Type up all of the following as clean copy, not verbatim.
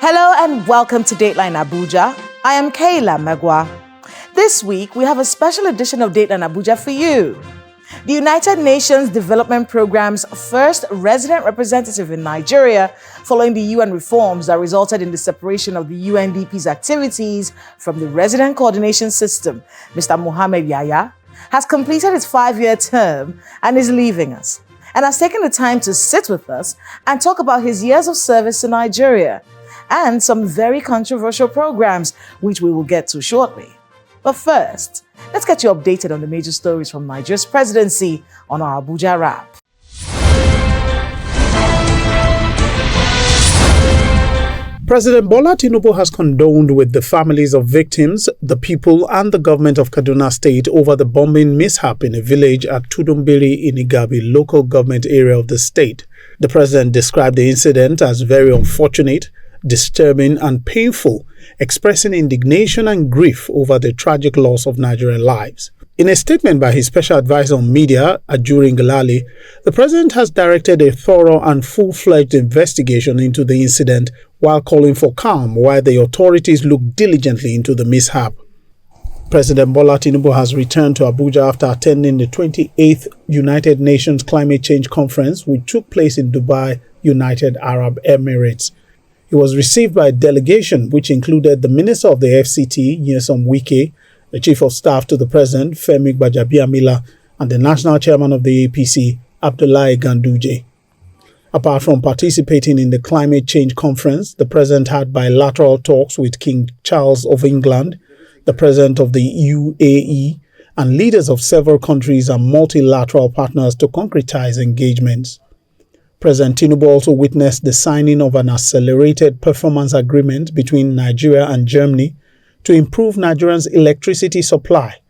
Hello and welcome to Dateline Abuja. I am Kayla Megwa. This week, we have a special edition of Dateline Abuja for you. The United Nations Development Programme's first resident representative in Nigeria, following the UN reforms that resulted in the separation of the UNDP's activities from the Resident Coordination System, Mr. Mohammed Yahya, has completed his 5-year term and is leaving us, and has taken the time to sit with us and talk about his years of service to Nigeria and some very controversial programs, which we will get to shortly. But first, let's get you updated on the major stories from Nigeria's presidency on our Abuja Wrap. President Bola Tinubu has condoled with the families of victims, the people and the government of Kaduna State over the bombing mishap in a village at Tudumbiri in Igabi local government area of the state. The president described the incident as very unfortunate, disturbing and painful, expressing indignation and grief over the tragic loss of Nigerian lives. In a statement by his special advisor on media, Ajuri Ngelale, the president has directed a thorough and full-fledged investigation into the incident while calling for calm while the authorities look diligently into the mishap. President Bola Tinubu has returned to Abuja after attending the 28th United Nations Climate Change Conference, which took place in Dubai, United Arab Emirates. He was received by a delegation which included the Minister of the FCT, Nyesom Wike, the Chief of Staff to the President, Femi Gbajabiamila, and the National Chairman of the APC, Abdullahi Ganduje. Apart from participating in the Climate Change Conference, the President had bilateral talks with King Charles of England, the President of the UAE, and leaders of several countries and multilateral partners to concretize engagements. President Tinubu also witnessed the signing of an accelerated performance agreement between Nigeria and Germany to improve Nigerians' electricity supply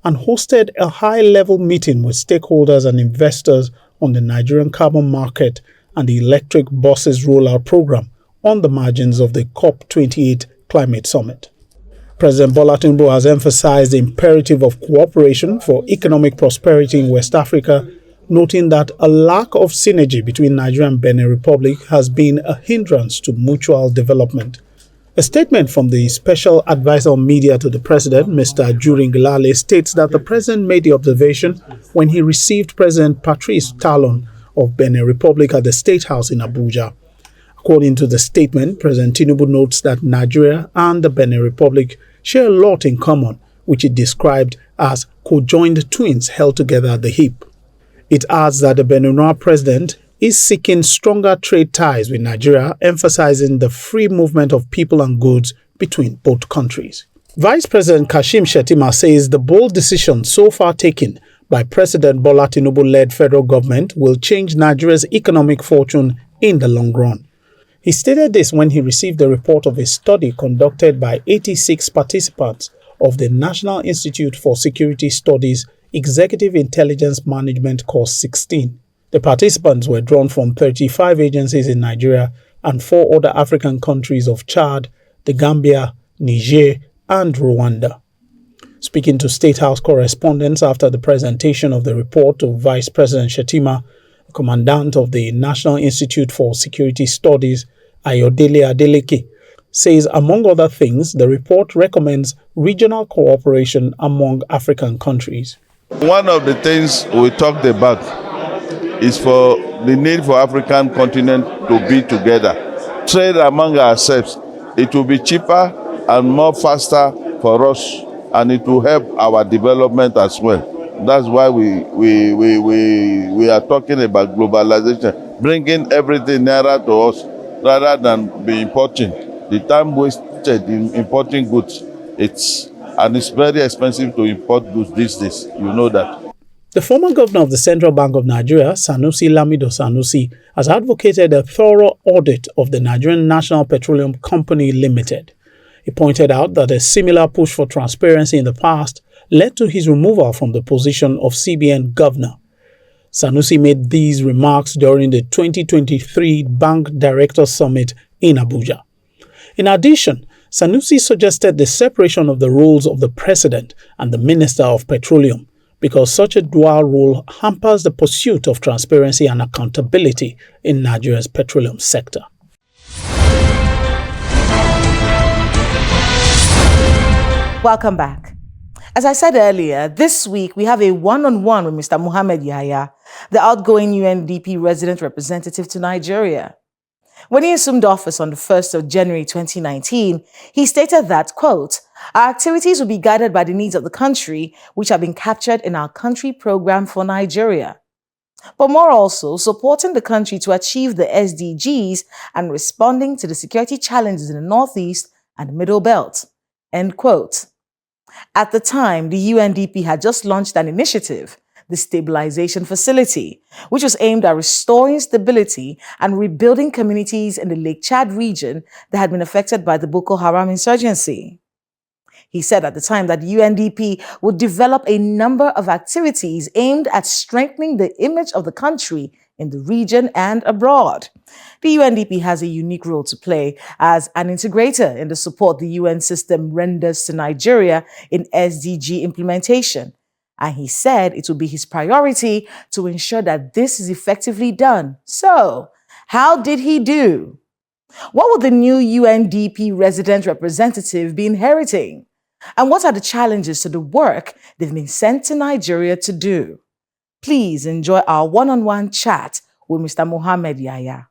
and hosted a high-level meeting with stakeholders and investors on the Nigerian carbon market and the electric buses rollout program on the margins of the COP28 climate summit. President Bola Tinubu has emphasized the imperative of cooperation for economic prosperity in West Africa, noting that a lack of synergy between Nigeria and Benin Republic has been a hindrance to mutual development. A statement from the Special Advisor on Media to the President, Mr. Ajuri Ngelale, states that the President made the observation when he received President Patrice Talon of Benin Republic at the State House in Abuja. According to the statement, President Tinubu notes that Nigeria and the Benin Republic share a lot in common, which he described as co-joined twins held together at the hip. It adds that the Benin president is seeking stronger trade ties with Nigeria, emphasizing the free movement of people and goods between both countries. Vice President Kashim Shettima says the bold decision so far taken by President Bola Tinubu-led federal government will change Nigeria's economic fortune in the long run. He stated this when he received the report of a study conducted by 86 participants of the National Institute for Security Studies Executive Intelligence Management Course 16. The participants were drawn from 35 agencies in Nigeria and 4 other African countries of Chad, the Gambia, Niger, and Rwanda. Speaking to State House correspondents after the presentation of the report to Vice President Shettima, the Commandant of the National Institute for Security Studies, Ayodele Adeleke, says, among other things, the report recommends regional cooperation among African countries. One of the things we talked about is for the need for African continent to be together. Trade among ourselves, it will be cheaper and more faster for us, and it will help our development as well. That's why we are talking about globalization, bringing everything nearer to us rather than be importing. The time wasted in importing goods, it's very expensive to import goods these days. You know that. The former governor of the Central Bank of Nigeria, Sanusi Lamido Sanusi, has advocated a thorough audit of the Nigerian National Petroleum Company Limited. He pointed out that a similar push for transparency in the past led to his removal from the position of CBN governor. Sanusi made these remarks during the 2023 Bank Directors Summit in Abuja. In addition, Sanusi suggested the separation of the roles of the President and the Minister of Petroleum, because such a dual role hampers the pursuit of transparency and accountability in Nigeria's petroleum sector. Welcome back. As I said earlier, this week we have a one-on-one with Mr. Mohammed Yahya, the outgoing UNDP resident representative to Nigeria. When he assumed office on the 1st of January 2019, he stated that, quote, "Our activities will be guided by the needs of the country, which have been captured in our country program for Nigeria. But more also, supporting the country to achieve the SDGs and responding to the security challenges in the Northeast and the Middle Belt," end quote. At the time, the UNDP had just launched an initiative, the Stabilization Facility, which was aimed at restoring stability and rebuilding communities in the Lake Chad region that had been affected by the Boko Haram insurgency. He said at the time that UNDP would develop a number of activities aimed at strengthening the image of the country in the region and abroad. The UNDP has a unique role to play as an integrator in the support the UN system renders to Nigeria in SDG implementation. And he said it will be his priority to ensure that this is effectively done. So, how did he do? What will the new UNDP resident representative be inheriting? And what are the challenges to the work they've been sent to Nigeria to do? Please enjoy our one-on-one chat with Mr. Mohammed Yahya.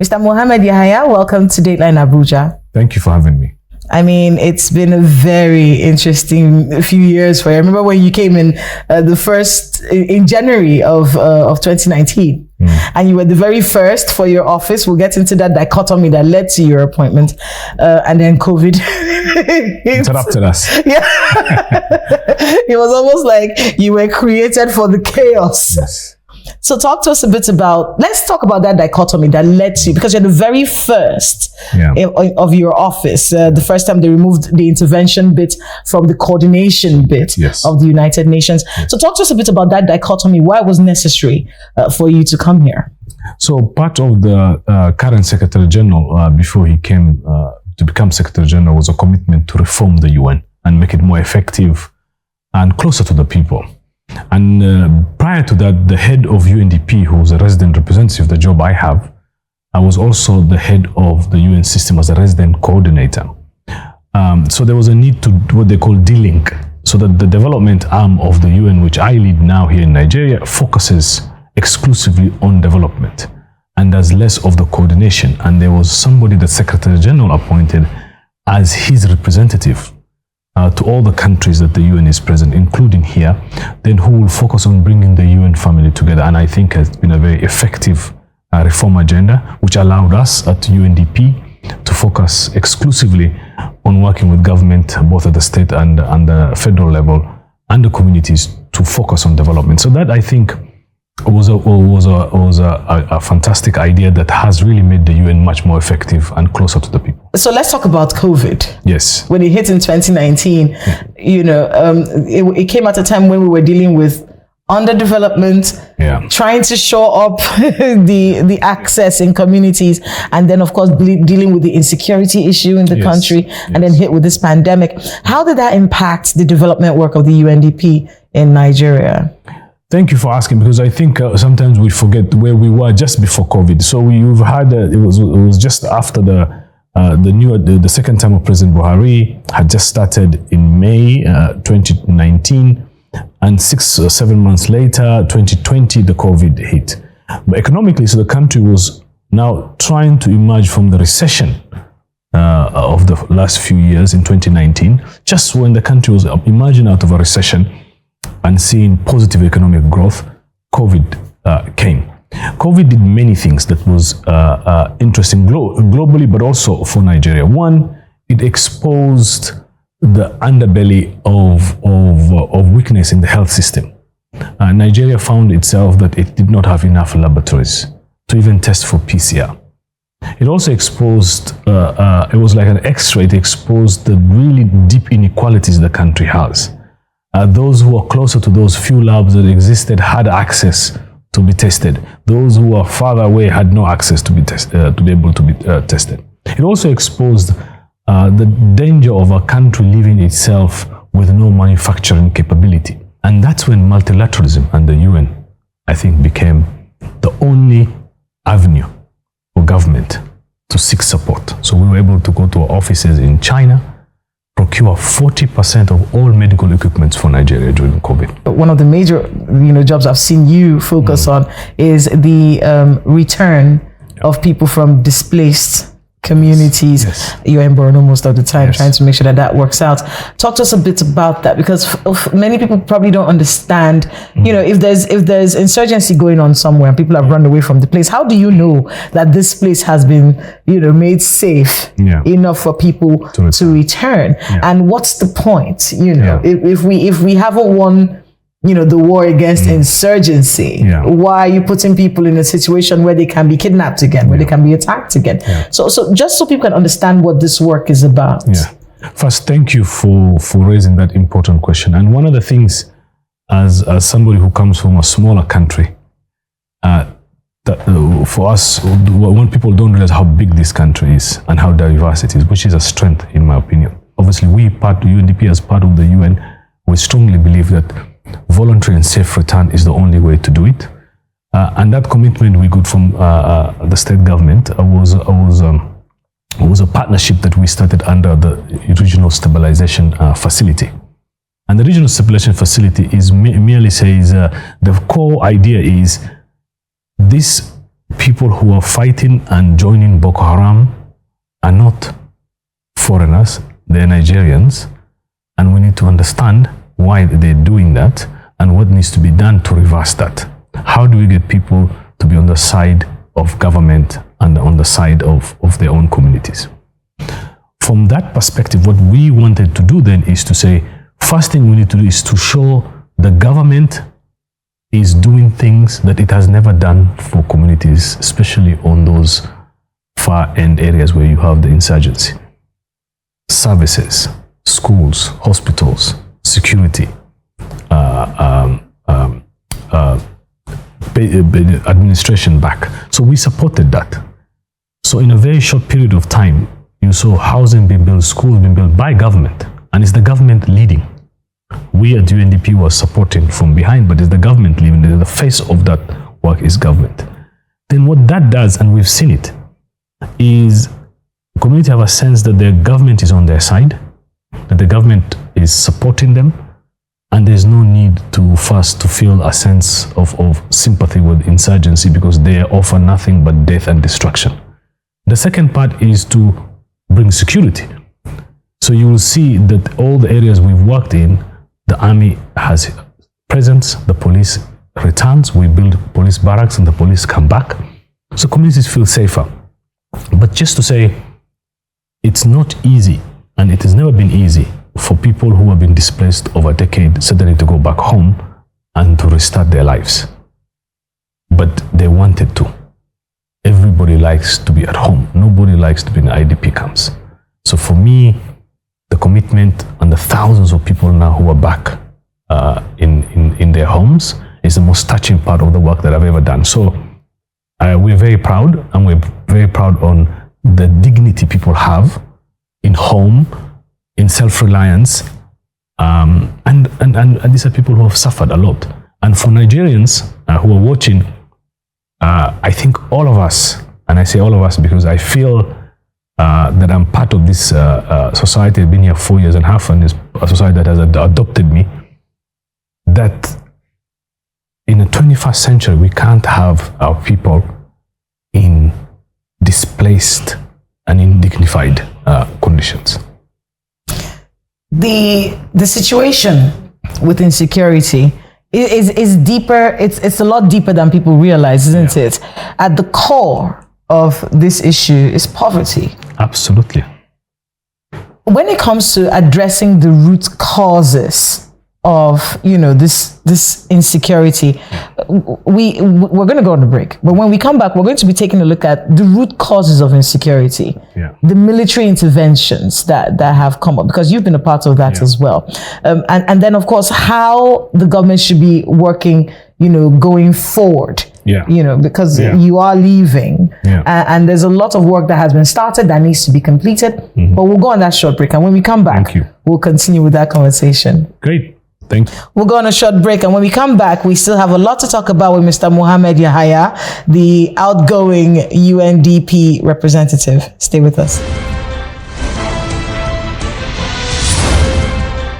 Mr. Mohammed Yahya, welcome to Dateline Abuja. Thank you for having me. I mean, it's been a very interesting few years for you. I remember when you came in in January of 2019, and you were the very first for your office. We'll get into that dichotomy that led to your appointment, and then COVID interrupted us. Yeah, it was almost like you were created for the chaos. Yes. So talk to us a bit let's talk about that dichotomy that led to, because you're the very first of your office, the first time they removed the intervention bit from the coordination bit of the United Nations. So talk to us a bit about that dichotomy, why it was necessary for you to come here. So part of the current Secretary General, before he came to become Secretary General, was a commitment to reform the UN and make it more effective and closer to the people. And prior to that, the head of UNDP, who was a resident representative, the job I have, I was also the head of the UN system as a resident coordinator. So there was a need to do what they call de-link, so that the development arm of the UN, which I lead now here in Nigeria, focuses exclusively on development and does less of the coordination. And there was somebody that Secretary General appointed as his representative to all the countries that the UN is present, including here, then who will focus on bringing the UN family together. And I think has been a very effective reform agenda, which allowed us at UNDP to focus exclusively on working with government, both at the state and the federal level, and the communities to focus on development. So that, I think, was a fantastic idea that has really made the UN much more effective and closer to the people. So let's talk about COVID. Yes. When it hit in 2019, it came at a time when we were dealing with underdevelopment, trying to shore up the access in communities, and then of course dealing with the insecurity issue in the country, and then hit with this pandemic. How did that impact the development work of the UNDP in Nigeria? Thank you for asking, because I think sometimes we forget where we were just before COVID. So you've had it was just after the second term of President Buhari had just started in May 2019, and 6 or 7 months later, 2020, the COVID hit. But economically, so the country was now trying to emerge from the recession of the last few years in 2019, just when the country was emerging out of a recession and seeing positive economic growth, COVID came. COVID did many things that was interesting globally, but also for Nigeria. One, it exposed the underbelly of weakness in the health system. Nigeria found itself that it did not have enough laboratories to even test for PCR. It also exposed, it was like an X-ray, it exposed the really deep inequalities the country has. Those who are closer to those few labs that existed had access to be tested. Those who are farther away had no access to be able to be tested. It also exposed the danger of a country leaving itself with no manufacturing capability. And that's when multilateralism and the UN, I think, became the only avenue for government to seek support. So we were able to go to our offices in China, procure procure 40% of all medical equipment for Nigeria during COVID. One of the major, jobs I've seen you focus on is the return of people from displaced communities. Yes. You're in Borno most of the time, Yes. trying to make sure that works out. Talk to us a bit about that, because many people probably don't understand. If there's insurgency going on somewhere and people have run away from the place, how do you know that this place has been made safe enough for people to return? Yeah. And what's the point? If we haven't won the war against insurgency, why are you putting people in a situation where they can be kidnapped again, where they can be attacked again? So just so people can understand what this work is about. First, thank you for raising that important question. And one of the things, as somebody who comes from a smaller country, that for us, when people don't realize how big this country is and how diverse it is, which is a strength in my opinion. Obviously, UNDP as part of the UN, we strongly believe that voluntary and safe return is the only way to do it, and that commitment we got from the state government was a partnership that we started under the Regional Stabilization Facility. And the Regional Stabilization Facility is merely says the core idea is these people who are fighting and joining Boko Haram are not foreigners, they're Nigerians, and we need to understand why they're doing that and what needs to be done to reverse that. How do we get people to be on the side of government and on the side of their own communities? From that perspective, what we wanted to do then is to say, first thing we need to do is to show the government is doing things that it has never done for communities, especially on those far end areas where you have the insurgency. Services, schools, hospitals, security, administration back. So we supported that. So in a very short period of time, you saw housing being built, schools being built by government, and it's the government leading. We at UNDP was supporting from behind, but it's the government leading. The face of that work is government. Then what that does, and we've seen it, is community have a sense that their government is on their side, that the government is supporting them, and there's no need to feel a sense of sympathy with insurgency because they offer nothing but death and destruction. The second part is to bring security. So you will see that all the areas we've worked in, the army has presence, the police returns, we build police barracks and the police come back. So communities feel safer. But just to say, it's not easy, and it has never been easy for people who have been displaced over a decade suddenly to go back home and to restart their lives. But they wanted to. Everybody likes to be at home. Nobody likes to be in IDP camps. So for me, the commitment and the thousands of people now who are back in their homes is the most touching part of the work that I've ever done. So we're very proud, and we're very proud on the dignity people have in home, in self-reliance, and these are people who have suffered a lot. And for Nigerians who are watching, I think all of us, and I say all of us because I feel that I'm part of this society. I've been here 4.5 years, and it's a society that has adopted me, that in the 21st century, we can't have our people in displaced and undignified conditions. The situation with insecurity is deeper. It's a lot deeper than people realize, isn't it? At the core of this issue is poverty. Absolutely. When it comes to addressing the root causes of this insecurity, we're going to go on a break, but when we come back, we're going to be taking a look at the root causes of insecurity, the military interventions that have come up, because you've been a part of that as well, and then of course how the government should be working going forward, because you are leaving, and there's a lot of work that has been started that needs to be completed, but we'll go on that short break, and when we come back, we'll continue with that conversation. Great. Thank you. We'll go on a short break, and when we come back, we still have a lot to talk about with Mr. Mohammed Yahaya, the outgoing UNDP representative. Stay with us.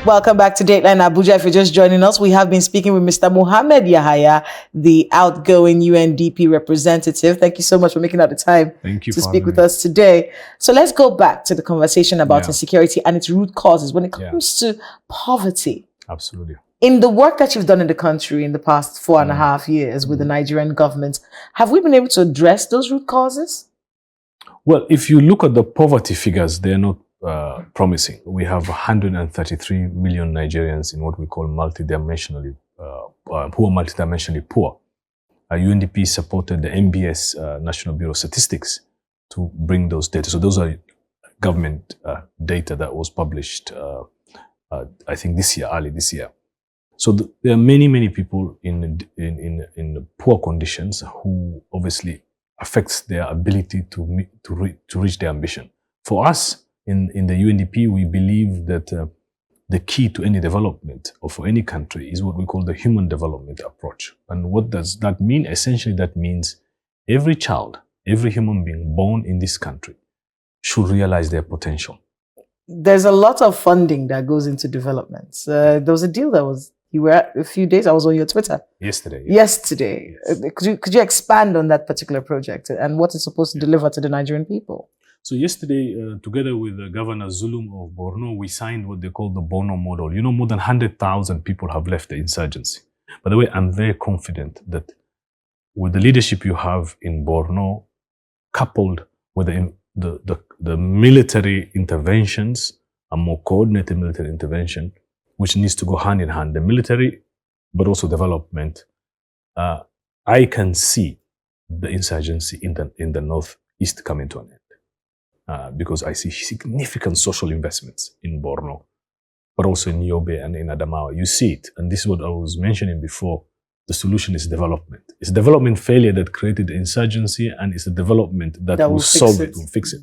Welcome back to Dateline Abuja. If you're just joining us, we have been speaking with Mr. Mohammed Yahaya, the outgoing UNDP representative. Thank you so much for making out the time to speak with us today. So let's go back to the conversation about insecurity and its root causes when it comes to poverty. Absolutely. In the work that you've done in the country in the past 4.5 years with the Nigerian government, have we been able to address those root causes? Well, if you look at the poverty figures, they're not promising. We have 133 million Nigerians in what we call multidimensionally, who are multidimensionally poor. UNDP supported the NBS, National Bureau of Statistics, to bring those data. So those are government data that was published, I think early this year. So there are many people in poor conditions who obviously affects their ability to reach their ambition. For us, in the UNDP, we believe that the key to any development or for any country is what we call the human development approach. And what does that mean? Essentially, that means every child, every human being born in this country should realize their potential. There's a lot of funding that goes into development. There was a deal you were at a few days, I was on your Twitter. Yesterday. Yes. Could you expand on that particular project and what it's supposed to deliver to the Nigerian people? So yesterday, together with Governor Zulum of Borno, we signed what they call the Borno model. You know, more than 100,000 people have left the insurgency. By the way, I'm very confident that with the leadership you have in Borno, coupled with the military interventions, a more coordinated military intervention, which needs to go hand in hand, the military, but also development, I can see the insurgency in the northeast coming to an end. Because I see significant social investments in Borno, but also in Yobe and in Adamawa. You see it. And this is what I was mentioning before. The solution is development. It's development failure that created the insurgency, and it's the development that will solve it, will fix it.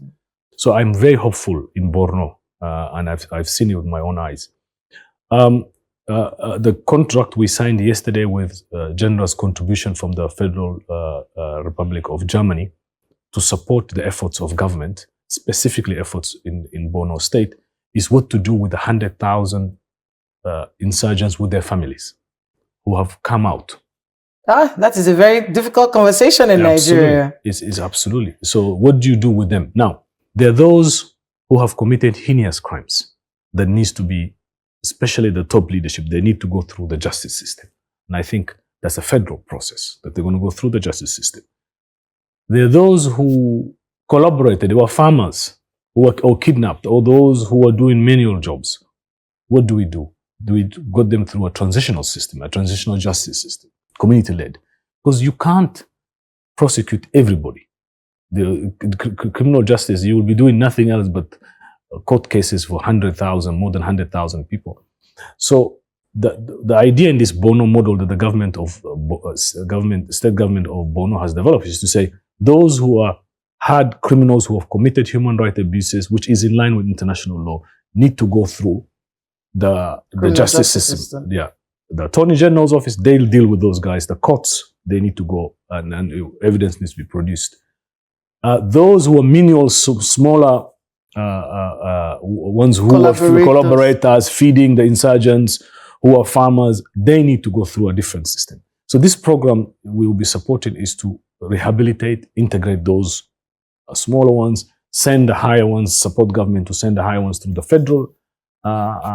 So I'm very hopeful in Borno, and I've seen it with my own eyes. The contract we signed yesterday with generous contribution from the Federal Republic of Germany to support the efforts of government, specifically efforts in Borno State, is what to do with the 100,000 insurgents with their families who have come out. That is a very difficult conversation in Nigeria. It's absolutely. So what do you do with them? Now, there are those who have committed heinous crimes that needs to be, especially the top leadership, they need to go through the justice system. And I think that's a federal process, that they're going to go through the justice system. There are those who collaborated, they were farmers who were kidnapped, or those who were doing manual jobs. What do? Do we get them through a transitional system, a transitional justice system, community-led? Because you can't prosecute everybody. The criminal justice, you will be doing nothing else but court cases for 100,000, more than 100,000 people. So the idea in this Borno model that the state government of Borno has developed is to say those who are hard criminals who have committed human rights abuses, which is in line with international law, need to go through the justice system. Yeah, the Attorney General's office, they'll deal with those guys. The courts, they need to go and evidence needs to be produced. Those who are menial, smaller ones who are collaborators, feeding the insurgents, who are farmers, they need to go through a different system. So this program we will be supporting is to rehabilitate, integrate those smaller ones, send the higher ones, support government to send the higher ones through the federal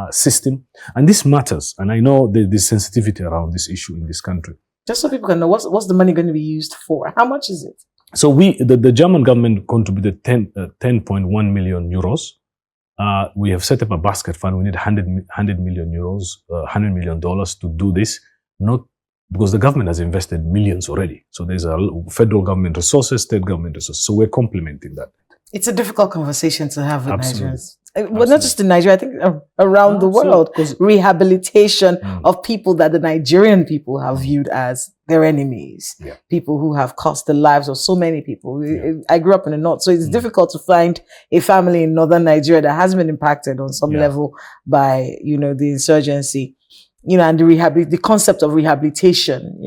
system. And this matters. And I know there's sensitivity around this issue in this country. Just so people can know, what's the money going to be used for? How much is it? So the German government contributed 10.1 million euros. We have set up a basket fund. We need 100 million euros, $100 million to do this, not because the government has invested millions already. So there's a federal government resources, state government resources. So we're complementing that. It's a difficult conversation to have with Nigerians. Well, not just in Nigeria, I think around the world. Rehabilitation of people that the Nigerian people have viewed as their enemies. Yeah. People who have cost the lives of so many people. Yeah. I grew up in the north, so it's difficult to find a family in northern Nigeria that hasn't been impacted on some level by, the insurgency. And the concept of rehabilitation.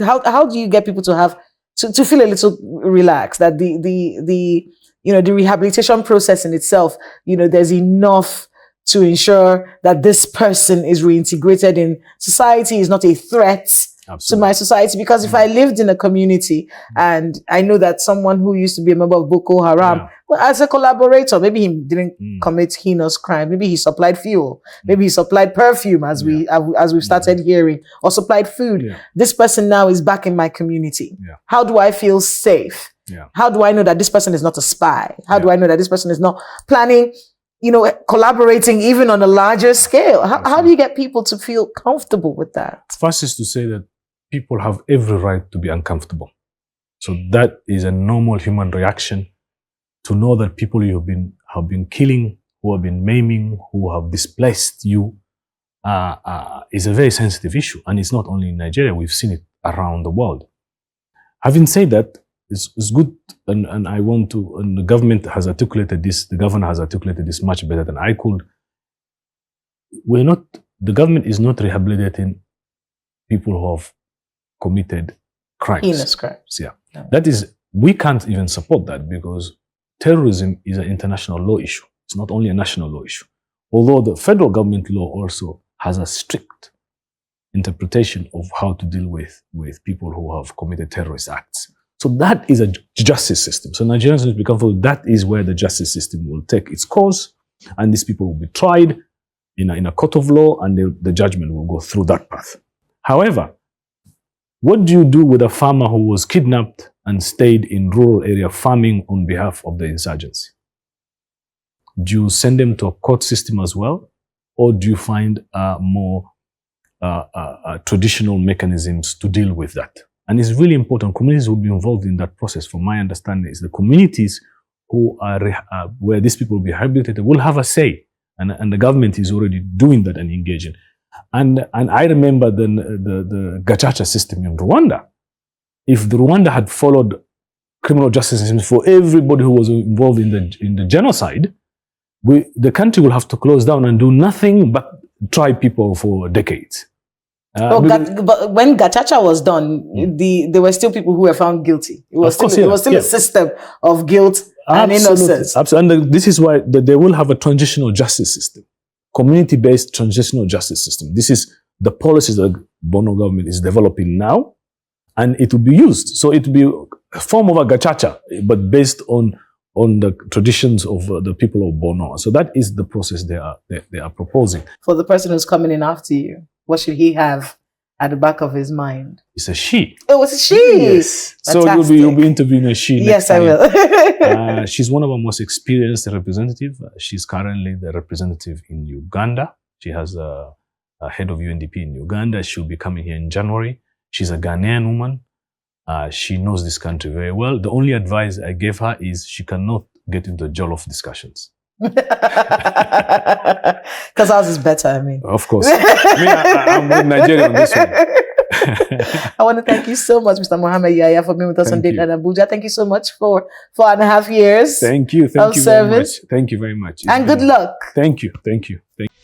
How do you get people to have to feel a little relaxed that the rehabilitation process in itself, there's enough to ensure that this person is reintegrated in society, is not a threat to my society. Because if I lived in a community and I know that someone who used to be a member of Boko Haram, well, as a collaborator, maybe he didn't commit heinous crime, maybe he supplied fuel, maybe he supplied perfume, as we've started hearing, or supplied food. This person now is back in my community. How do I feel safe? How do I know that this person is not a spy? How do I know that this person is not planning, collaborating even on a larger scale? How do you get people to feel comfortable with that? First is to say that people have every right to be uncomfortable. So that is a normal human reaction, to know that people you have been killing, who have been maiming, who have displaced you, is a very sensitive issue. And it's not only in Nigeria, we've seen it around the world. Having said that, it's good, and I want to, and the government has articulated this, the governor has articulated this much better than I could. The government is not rehabilitating people who have committed crimes. Heinous crimes. That is, we can't even support that, because terrorism is an international law issue. It's not only a national law issue. Although the federal government law also has a strict interpretation of how to deal with people who have committed terrorist acts. So that is a justice system. So Nigerians need to be comfortable. That is where the justice system will take its course, and these people will be tried in a court of law, and the judgment will go through that path. However, what do you do with a farmer who was kidnapped and stayed in rural area farming on behalf of the insurgency? Do you send them to a court system as well? Or do you find more traditional mechanisms to deal with that? And it's really important. Communities will be involved in that process. From my understanding, is the communities who are where these people will be rehabilitated will have a say, and the government is already doing that and engaging. And I remember the gacaca system in Rwanda. If the Rwanda had followed criminal justice systems for everybody who was involved in the genocide, the country will have to close down and do nothing but try people for decades. But when gacaca was done, there were still people who were found guilty. It was still a system of guilt and innocence. Absolutely. And this is why they will have a transitional justice system, community-based transitional justice system. This is the policies that the Bono government is developing now, and it will be used. So it will be a form of a gacaca, but based on the traditions of the people of Bono. So that is the process they are proposing. For the person who's coming in after you, what should he have at the back of his mind? It's a she. It was a she. Yes. Fantastic. So you'll be interviewing a she. Yes, I will. She's one of our most experienced representatives. She's currently the representative in Uganda. She has a head of UNDP in Uganda. She'll be coming here in January. She's a Ghanaian woman. She knows this country very well. The only advice I gave her is she cannot get into jollof discussions. Because ours is better, I mean. Of course. I'm with Nigeria on this one. I want to thank you so much, Mr. Mohammed Yahya, for being with us on Dateline Abuja. Thank you so much for 4.5 years. Thank you. Thank you very much. Thank you very much. And good luck. Thank you. Thank you. Thank you.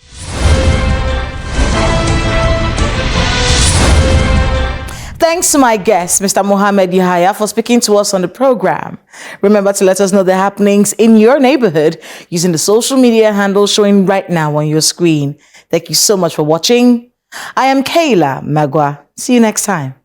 Thanks to my guest, Mr. Mohammed Yahya, for speaking to us on the program. Remember to let us know the happenings in your neighborhood using the social media handles showing right now on your screen. Thank you so much for watching. I am Kayla Magwa. See you next time.